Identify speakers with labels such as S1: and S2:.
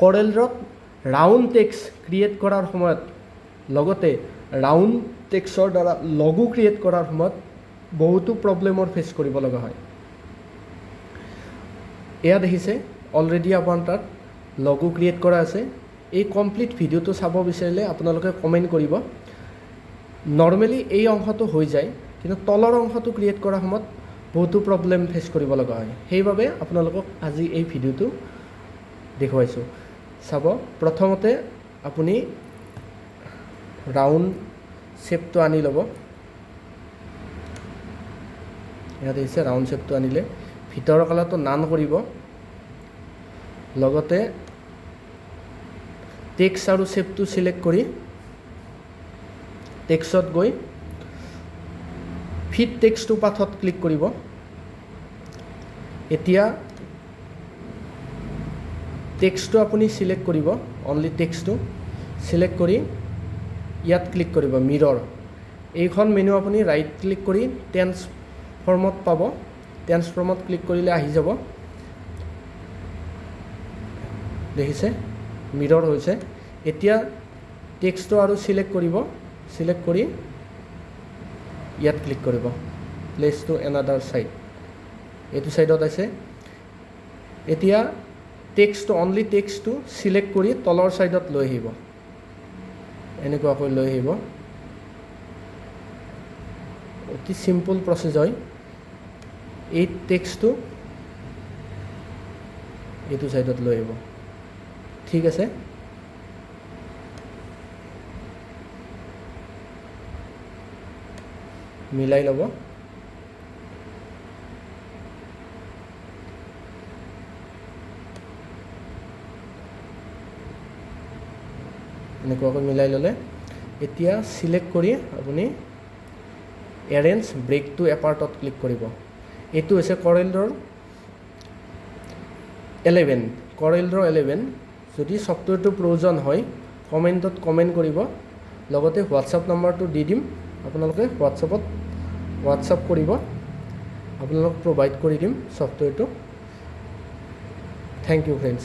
S1: কৰেলড্ৰত round text create কৰাৰ সময়ত লগতে ৰাউণ্ড টেক্সটৰ দ্বাৰা লগো ক্ৰিয়েট কৰাৰ সময়ত বহুতো প্ৰব্লেমৰ ফেচ কৰিব লগা হয়। এয়া দেখিছে অলৰেডি আপোনাৰ তাত লগো ক্ৰিয়েট কৰা আছে। এই কমপ্লিট ভিডিঅ'টো চাব বিচাৰিলে আপোনালোকে কমেণ্ট কৰিব। নৰ্মেলি এই অংশটো হৈ যায়, কিন্তু তলৰ অংশটো ক্ৰিয়েট কৰাৰ সময়ত বহুতো প্ৰব্লেম ফেচ কৰিব লগা হয়। সেইবাবে আপোনালোকক আজি এই ভিডিঅ'টো দেখুৱাইছোঁ। চাব, প্ৰথমতে আপুনি ৰাউণ্ড শ্বেপটো আনি ল'ব। ইয়াত দেখিছে ৰাউণ্ড শ্বেপটো আনিলে ভিতৰৰ কালাৰটো নান কৰিব। লগতে টেক্সট আৰু শ্বেপটো চিলেক্ট কৰি টেক্সটত গৈ ফিট টেক্সট টু পাথত ক্লিক কৰিব। এতিয়া টেক্সটটো আপুনি চিলেক্ট কৰিব, অনলি টেক্সটটো চিলেক্ট কৰি ইয়াত ক্লিক কৰিব মিৰৰ। এইখন মেনু আপুনি ৰাইট ক্লিক কৰি ট্ৰেন্সফৰ্মত পাব। ট্ৰেন্সফৰ্মত ক্লিক কৰিলে আহি যাব। দেখিছে মিৰৰ হৈছে। এতিয়া টেক্সটটো আৰু চিলেক্ট কৰিব, চিলেক্ট কৰি ইয়াত ক্লিক কৰিব প্লেচ টু এনাডাৰ ছাইড। এইটো ছাইডত আছে। এতিয়া টেক্সটটো অনলি টেক্সটটো চিলেক্ট কৰি তলৰ ছাইডত লৈ আহিব, এনেকুৱাকৈ লৈ আহিব। অতি চিম্পল প্ৰচেছ হয়। এই টেক্সটটো এইটো ছাইডত লৈ আহিব। ঠিক আছে, মিলাই ল'ব। এনেকুৱাকৈ মিলাই ল'লে এতিয়া চিলেক্ট কৰি আপুনি এৰেঞ্জ ব্ৰেক টু এপাৰ্টত ক্লিক কৰিব। এইটো হৈছে কৰেলড্ৰৰ 11। কৰেলড্ৰ 11 যদি ছফ্টৱেৰটো প্ৰয়োজন হয় কমেণ্টত কমেণ্ট কৰিব। লগতে হোৱাটছআপ নম্বৰটো দি দিম, আপোনালোকে হোৱাটছআপ কৰিব, আপোনালোকক প্ৰভাইড কৰি দিম ছফ্টৱেৰটো। Thank U friends.